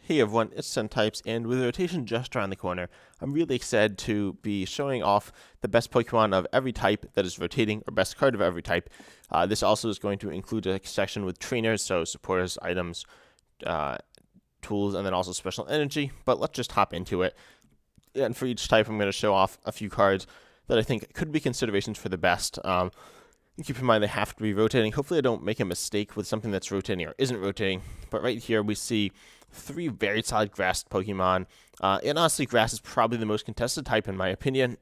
Hey everyone, it's Types, and with rotation just around the corner, I'm really excited to be showing off the best Pokemon of every type that is rotating, or best card of every type. This also is going to include a section with trainers, so supporters, items, uh, tools, and then also special energy. But let's just hop into it. And for each type, I'm going to show off a few cards that I think could be considerations for the best. Keep in mind they have to be rotating. Hopefully I don't make a mistake with something that's rotating or isn't rotating. But right here we see three very solid grass Pokemon. And honestly, grass is probably the most contested type in my opinion.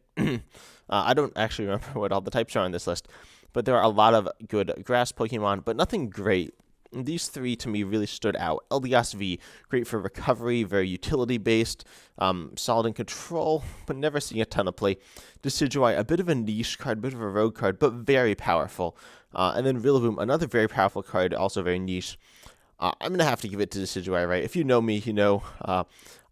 I don't actually remember what all the types are on this list. But there are a lot of good grass Pokemon, but nothing great. These three to me really stood out. Eldegoss V, great for recovery, very utility based, solid in control, but never seeing a ton of play. Decidueye, a bit of a niche card, a bit of a rogue card, but very powerful. And then Rillaboom, another very powerful card, also very niche. I'm going to have to give it to Decidueye, right? If you know me, you know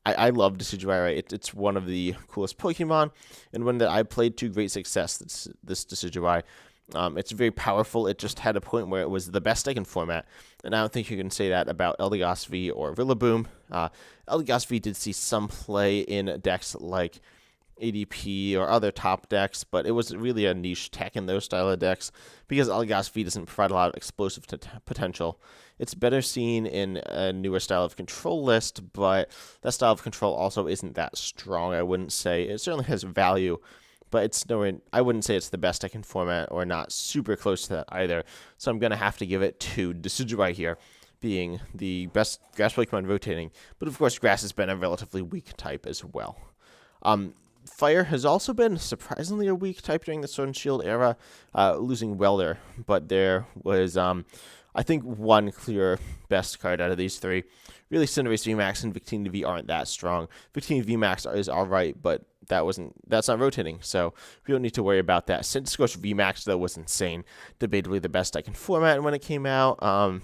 I love Decidueye, right? It's one of the coolest Pokemon, and one that I played to great success, this Decidueye. It's very powerful. It just had a point where it was the best deck in format, and I don't think you can say that about Eldegoss V or Rillaboom. Eldegoss V did see some play in decks like ADP or other top decks, but it was really a niche tech in those style of decks because Eldegoss V doesn't provide a lot of explosive potential. It's better seen in a newer style of control list, but that style of control also isn't that strong, I wouldn't say. It certainly has value, but it's nowhere. I wouldn't say it's the best deck in format, or not super close to that either. So I'm gonna have to give it to Decidueye here, being the best grass Pokemon rotating. But of course, grass has been a relatively weak type as well. Fire has also been surprisingly a weak type during the Sword and Shield era, losing Welder. But there was, I think, one clear best card out of these three. Really, Cinderace VMAX and Victini V aren't that strong. Victini VMAX is alright, but that's not rotating, so we don't need to worry about that. Centiskorch VMAX, though, was insane. Debatably the best deck in format when it came out.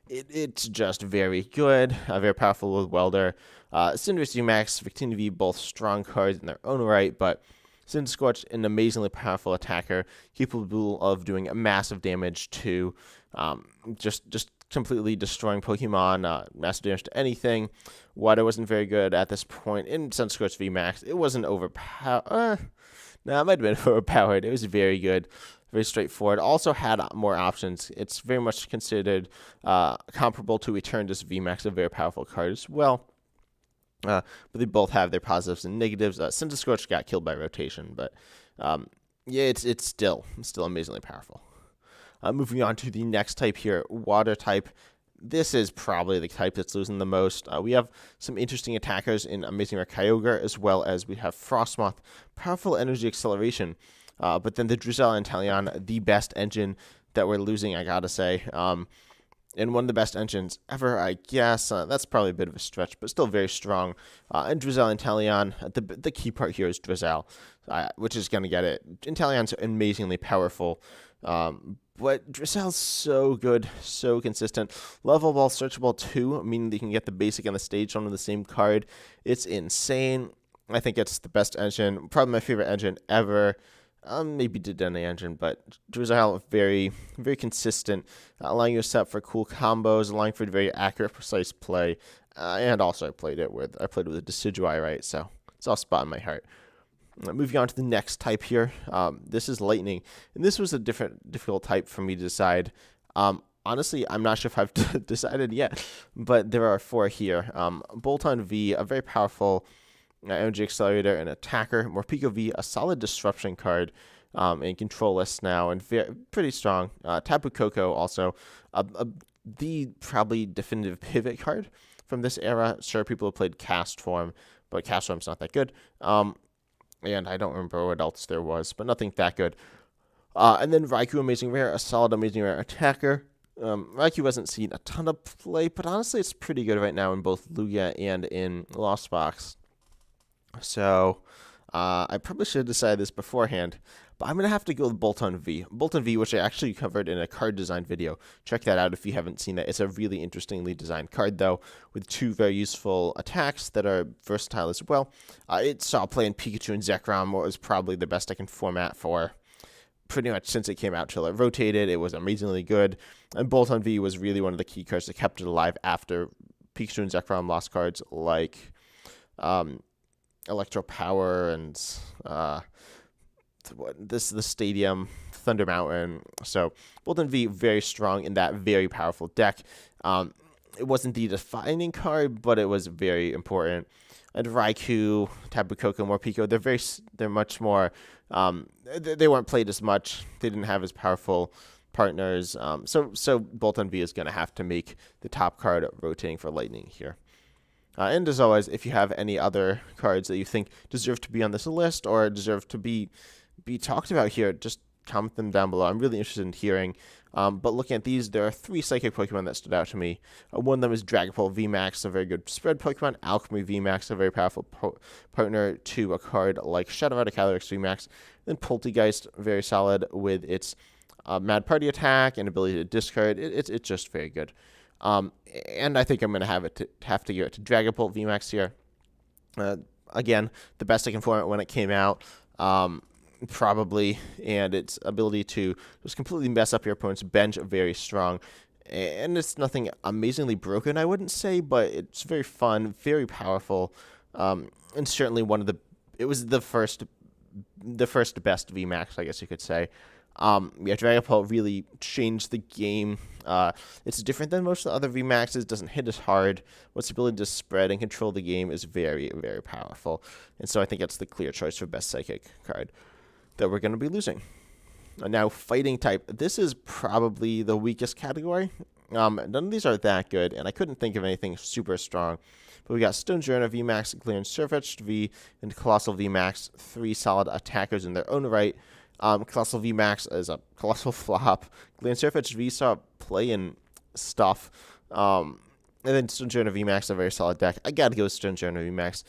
It's just very good, very powerful with Welder. Cinderace VMAX, Victini V, both strong cards in their own right, but Centiskorch, an amazingly powerful attacker, capable of doing massive damage to just completely destroying Pokemon, massive damage to anything. Water wasn't very good at this point. In Centiskorch VMAX, it wasn't overpowered. No, it might have been overpowered. It was very good, very straightforward. Also had more options. It's very much considered comparable to Eternatus VMAX, a very powerful card as well. But they both have their positives and negatives. Centiskorch got killed by rotation, but yeah, it's still amazingly powerful. Moving on to the next type here, water type. This is probably the type that's losing the most. We have some interesting attackers in Amazing Rare Kyogre, as well as we have Frostmoth, powerful energy acceleration. But then the Drizzle and Inteleon, the best engine that we're losing, I gotta say. And one of the best engines ever, I guess. That's probably a bit of a stretch, but still very strong. And Drizzle and Inteleon, the key part here is Drizzle, which is going to get it. Inteleon's amazingly powerful, but Drizzle's so good, so consistent. Lovable, searchable too, meaning that you can get the basic and the stage one on the same card. It's insane. I think it's the best engine, probably my favorite engine ever. Maybe Dedenne engine, but Drizzle very, very consistent, allowing you to set up for cool combos, allowing for very accurate, precise play, and also I played with a Decidueye, right? So it's all spot in my heart. Moving on to the next type here. This is Lightning, and this was a difficult type for me to decide. Honestly, I'm not sure if I've decided yet, but there are four here. Bolton V, a very powerful energy accelerator and attacker. Morpeko V, a solid disruption card, and control-less now, and pretty strong. Tapu Koko also, the probably definitive pivot card from this era. Sure, people have played Cast Form, but Cast Form's not that good. And I don't remember what else there was, but nothing that good. And then Raikou, Amazing Rare, a solid Amazing Rare attacker. Raikou hasn't seen a ton of play, but honestly, it's pretty good right now in both Lugia and in Lost Box. So, I probably should have decided this beforehand, but I'm going to have to go with Bolton V. Bolton V, which I actually covered in a card design video. Check that out if you haven't seen that. It's a really interestingly designed card, though, with two very useful attacks that are versatile as well. It saw play in Pikachu and Zekrom, what was probably the best I can format for pretty much since it came out till it rotated. It was amazingly good, and Bolton V was really one of the key cards that kept it alive after Pikachu and Zekrom lost cards like Electro Power and the Stadium, Thunder Mountain. So Bolton V very strong in that very powerful deck. It wasn't the defining card, but it was very important. And Raikou, Tapu Koko, Morpeko, they're much more. They weren't played as much. They didn't have as powerful partners. So Bolton V is going to have to make the top card rotating for Lightning here. And as always, if you have any other cards that you think deserve to be on this list or deserve to be talked about here, just comment them down below. I'm really interested in hearing. But looking at these, there are 3 Psychic Pokemon that stood out to me. One of them is Dragapult VMAX, a very good spread Pokemon. Alchemy VMAX, a very powerful partner to a card like Shadow Rider Calyrex VMAX. Then Poltegeist, very solid with its Mad Party attack and ability to discard. It's just very good. And I think I'm going to have to give it to Dragapult VMAX here. Again, the best I can form it when it came out. Probably, and its ability to just completely mess up your opponent's bench, very strong. And it's nothing amazingly broken, I wouldn't say, but it's very fun, very powerful, and certainly it was the first best VMAX, I guess you could say. Dragapult really changed the game. It's different than most of the other VMAXs, doesn't hit as hard. Its ability to spread and control the game is very, very powerful. And so I think it's the clear choice for best Psychic card that we're going to be losing. Now, Fighting type. This is probably the weakest category. None of these are that good, and I couldn't think of anything super strong. But we got Stonjourner VMAX, Galarian Surfetch'd V, and Colossal VMAX, 3 solid attackers in their own right. Colossal VMAX is a colossal flop. Galarian Surfetch'd V saw play and stuff. And then Stonjourner VMAX, a very solid deck. I gotta go with Stonjourner VMAX.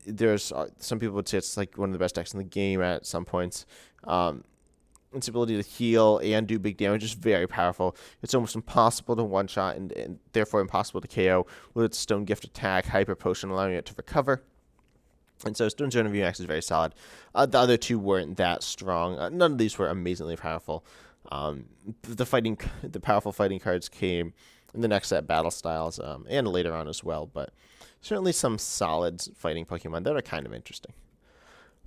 There's some people would say it's like one of the best decks in the game at some points. Its ability to heal and do big damage is very powerful. It's almost impossible to one-shot and therefore impossible to KO with its Stone Gift attack, Hyper Potion, allowing it to recover. And so Stonjourner VMAX is very solid. The other 2 weren't that strong. None of these were amazingly powerful. The powerful fighting cards came in the next set, Battle Styles, and later on as well. But certainly some solid fighting Pokemon that are kind of interesting.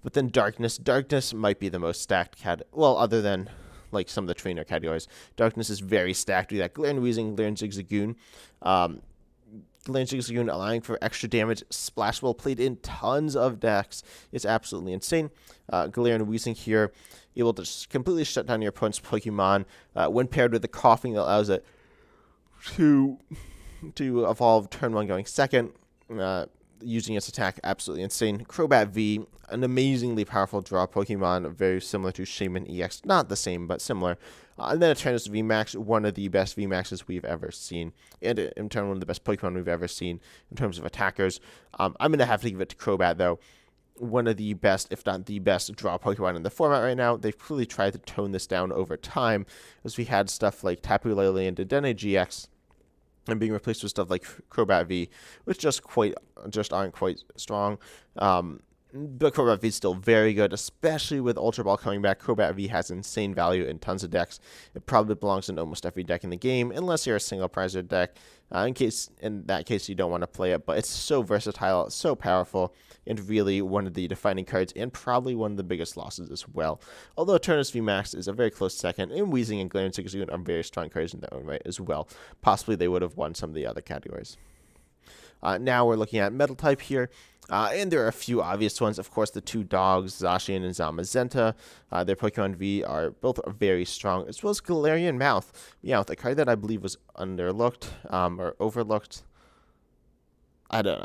But then Darkness. Darkness might be the most stacked other than like some of the trainer categories. Darkness is very stacked. We got Galarian Weezing, Galarian Zigzagoon. Galarian Zigzagoon allowing for extra damage. Splash Ball played in tons of decks. It's absolutely insane. Galarian Weezing here, able to just completely shut down your opponent's Pokemon. When paired with the Coughing, that allows it to evolve turn 1 going second. Using its attack, absolutely insane. Crobat V, an amazingly powerful draw Pokemon, very similar to Shaman EX. Not the same, but similar. And then Eternatus VMAX, one of the best VMAXs we've ever seen. And in turn, one of the best Pokemon we've ever seen in terms of attackers. I'm going to have to give it to Crobat, though. One of the best, if not the best, draw Pokemon in the format right now. They've clearly tried to tone this down over time, as we had stuff like Tapu Lele and Dedenne GX, and being replaced with stuff like Crobat V, which just aren't quite strong. But Crobat V is still very good, especially with Ultra Ball coming back. Crobat V has insane value in tons of decks. It probably belongs in almost every deck in the game, unless you're a single prizer deck. In that case, you don't want to play it. But it's so versatile, so powerful, and really one of the defining cards, and probably one of the biggest losses as well. Although Eternatus VMAX is a very close second, and Weezing and Galarian Zigzagoon are very strong cards in their own right as well. Possibly they would have won some of the other categories. Now we're looking at Metal type here. And there are a few obvious ones. Of course, the 2 dogs, Zacian and Zamazenta. Their Pokemon V are both very strong, as well as Galarian Mouth. Meowth, a card that I believe was underlooked or overlooked. I don't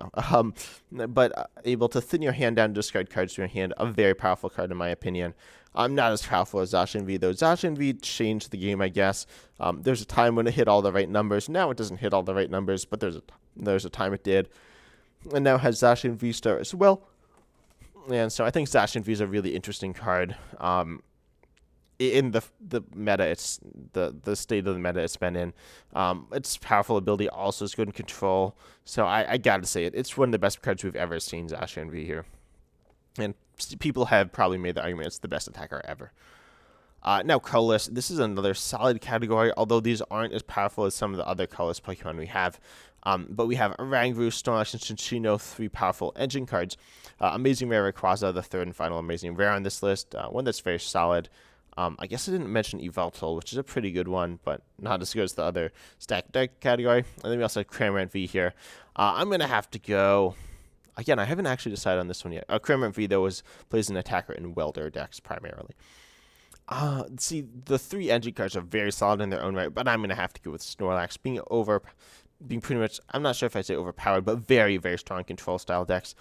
know. But able to thin your hand down, discard cards to your hand. A very powerful card, in my opinion. Not as powerful as Zacian V, though. Zacian V changed the game, I guess. There's a time when it hit all the right numbers. Now it doesn't hit all the right numbers, but there's a time it did. And now has Zacian V-Star as well. And so I think Zacian V is a really interesting card. In the meta, it's the state of the meta it's been in. Its powerful ability also is good in control. So I gotta say it's one of the best cards we've ever seen, Zacian V here. And people have probably made the argument it's the best attacker ever. Now, Colorless, this is another solid category, although these aren't as powerful as some of the other Colorless Pokemon we have. But we have Oranguru, Snorlax, and Cinccino, 3 powerful engine cards. Amazing Rare Rayquaza, the third and final Amazing Rare on this list, one that's very solid. I guess I didn't mention Yveltal, which is a pretty good one, but not as good as the other stacked deck category. And then we also have Cramorant V here. I'm going to have to go... Again, I haven't actually decided on this one yet. Cramorant V, though, plays an attacker in welder decks primarily. See, the 3 engine cards are very solid in their own right, but I'm going to have to go with Snorlax being pretty much, I'm not sure if I'd say overpowered, but very, very strong control style decks.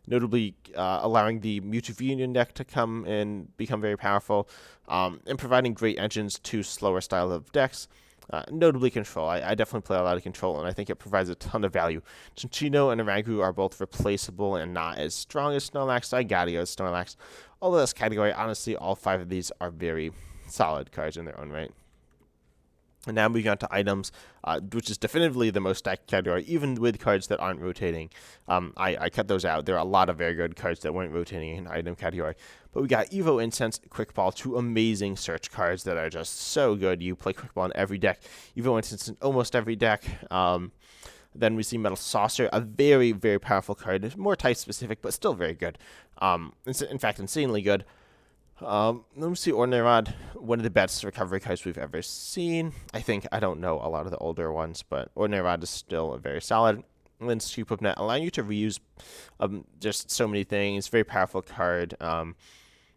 Notably, allowing the Mewtwo Union deck to come and become very powerful, and providing great engines to slower style of decks. Notably control. I definitely play a lot of control, and I think it provides a ton of value. Cinccino and Oranguru are both replaceable and not as strong as Snorlax, so I gotta go with Snorlax. Although this category, honestly, all 5 of these are very solid cards in their own right. And now moving on to items, which is definitively the most stacked category, even with cards that aren't rotating. I cut those out. There are a lot of very good cards that weren't rotating in item category. But we got Evo Incense, Quick Ball, 2 amazing search cards that are just so good. You play Quick Ball in every deck. Evo Incense in almost every deck. Then we see Metal Saucer, a very, very powerful card. More type-specific, but still very good. In fact, insanely good. Let me see Ordinary Rod, one of the best recovery cards we've ever seen. I don't know a lot of the older ones, but Ordinary Rod is still very solid. And then Scoop of Net, allowing you to reuse just so many things. Very powerful card.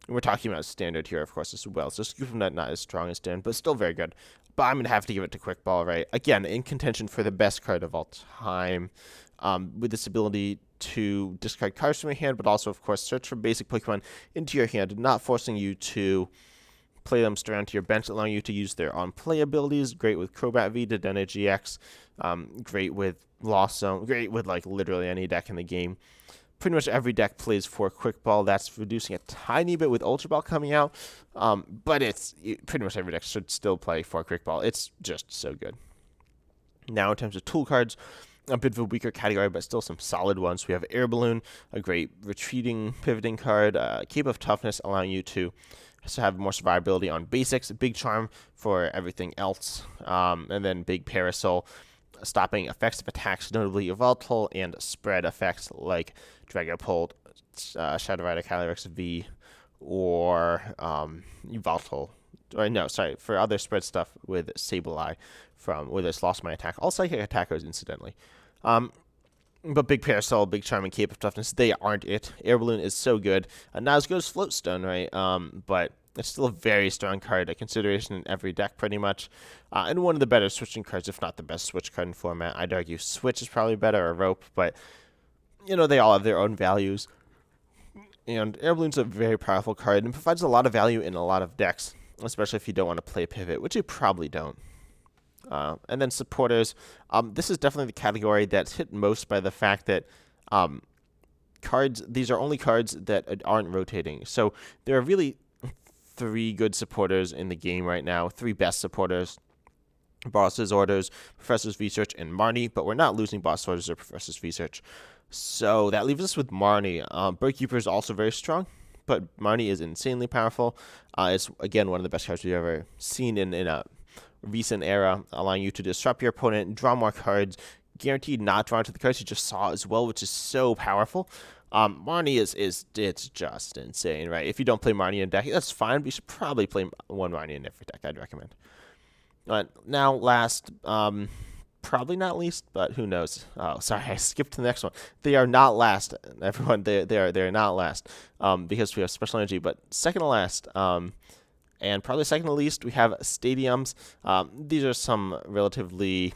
We're talking about standard here, of course, as well. So Scoop of Net not as strong as standard, but still very good. But I'm going to have to give it to Quick Ball, right? Again, in contention for the best card of all time. With this ability to discard cards from your hand, but also, of course, search for basic Pokemon into your hand, not forcing you to play them straight onto your bench, allowing you to use their on-play abilities. Great with Crobat V, Dedenne GX. Great with Lost Zone. Great with, like, literally any deck in the game. Pretty much every deck plays for Quick Ball. That's reducing a tiny bit with Ultra Ball coming out. But pretty much every deck should still play for Quick Ball. It's just so good. Now, in terms of tool cards, a bit of a weaker category, but still some solid ones. We have Air Balloon, a great retreating, pivoting card. Cape of Toughness, allowing you to have more survivability on basics. Big Charm for everything else. And then Big Parasol, stopping effective attacks, notably Yveltal, and spread effects like Dragapult, Shadow Rider Calyrex V, or Yveltal. Or no, sorry, for other spread stuff with Sableye where there's Lost My Attack. All psychic attackers, incidentally. But Big Parasol, Big Charm, and Cape of Toughness, they aren't it. Air Balloon is so good. Not as good as Floatstone, right? But it's still a very strong card, a consideration in every deck pretty much. And one of the better switching cards, if not the best switch card in format. I'd argue Switch is probably better, or Rope, but, they all have their own values. And Air Balloon's a very powerful card and provides a lot of value in a lot of decks, especially if you don't want to play Pivot, which you probably don't. And then supporters. This is definitely the category that's hit most by the fact that these are only cards that aren't rotating. So there are really 3 good supporters in the game right now, 3 best supporters. Boss's Orders, Professor's Research, and Marnie, but we're not losing Boss Orders or Professor's Research. So that leaves us with Marnie. Birdkeeper is also very strong, but Marnie is insanely powerful. It's, again, one of the best cards we've ever seen in a recent era, allowing you to disrupt your opponent, draw more cards, guaranteed not drawn to the cards you just saw as well, which is so powerful. Marnie it's just insane, right? If you don't play Marnie in deck, that's fine, but you should probably play one Marnie in every deck, I'd recommend. Now, last, probably not least, but who knows? Oh, sorry, I skipped to the next one. They are not last, everyone. They are not last, because we have Special Energy, but second to last, and probably second to least, we have Stadiums. These are some relatively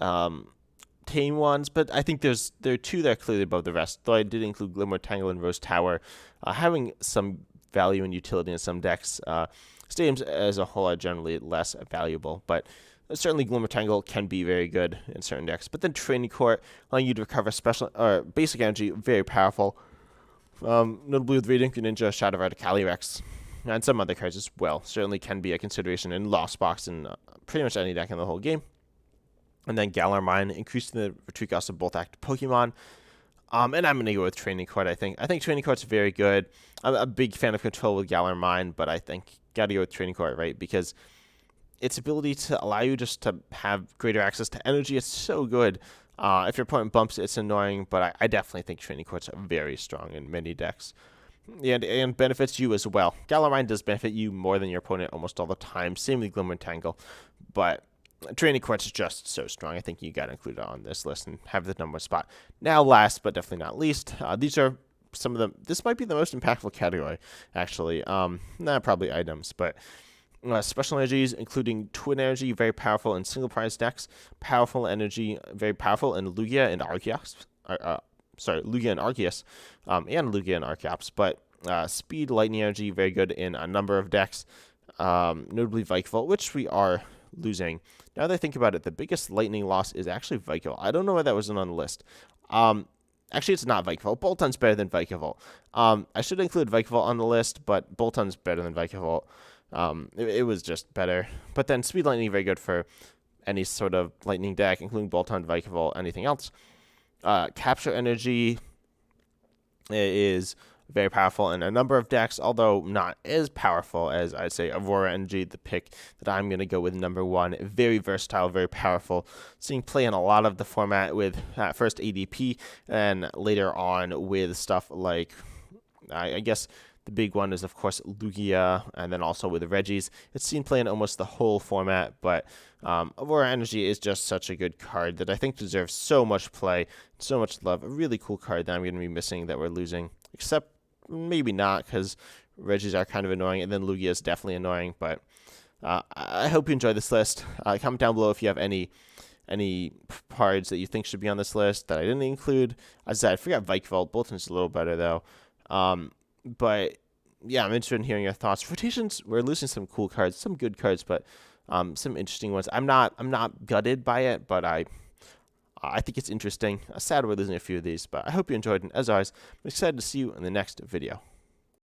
tame ones, but I think there are 2 that are clearly above the rest, though I did include Glimmer Tangle and Rose Tower, having some value and utility in some decks. Stadiums as a whole are generally less valuable, but certainly Glimmer Tangle can be very good in certain decks. But then Training Court, allowing you to recover special or basic energy, very powerful. Notably with Radiant Greninja, Shadow Rider Calyrex, and some other cards as well. Certainly can be a consideration in Lost Box and pretty much any deck in the whole game. And then Galar Mine, increasing the retreat cost of both active Pokemon. And I'm going to go with Training Court, I think. I think Training Court's very good. I'm a big fan of Control with Galar Mine, but I think got to go with Training Court, right? Because its ability to allow you just to have greater access to energy is so good. If your opponent bumps, it's annoying, but I definitely think Training Courts are very strong in many decks. And benefits you as well. Galarine does benefit you more than your opponent almost all the time. Same with Glimmer Tangle. But Training Courts is just so strong. I think you got to include it on this list and have the number one spot. Now, last but definitely not least, these are some of the. This might be the most impactful category, actually. Not probably items, but special energies, including Twin Energy, very powerful in single prize decks. Powerful energy, very powerful in Lugia and Arceus. Lugia and Arceus, and Lugia and Arceus. But speed, lightning energy, very good in a number of decks. Notably Vikavolt, which we are losing. Now that I think about it, the biggest lightning loss is actually Vikavolt. I don't know why that wasn't on the list. Actually, it's not Vikavolt. Boltun's better than Vikavolt. I should include Vikavolt on the list, but Boltun's better than Vikavolt. It was just better. But then Speed Lightning, very good for any sort of lightning deck, including Boltund, Vikavolt, anything else. Capture Energy is very powerful in a number of decks, although not as powerful as, I'd say, Aurora Energy, the pick that I'm going to go with number one. Very versatile, very powerful. Seeing play in a lot of the format with first ADP and later on with stuff like, I guess, the big one is, of course, Lugia, and then also with the Regis. It's seen play in almost the whole format, but Aurora Energy is just such a good card that I think deserves so much play, so much love. A really cool card that I'm going to be missing that we're losing, except maybe not, because Regis are kind of annoying, and then Lugia is definitely annoying, but I hope you enjoy this list. Comment down below if you have any cards that you think should be on this list that I didn't include. As I said, I forgot Vikavolt. Bolton's a little better, though. But yeah, I'm interested in hearing your thoughts. Rotations, we're losing some cool cards, some good cards, but some interesting ones. I'm not gutted by it, but I think it's interesting. Sad we're losing a few of these, but I hope you enjoyed, and as always, I'm excited to see you in the next video.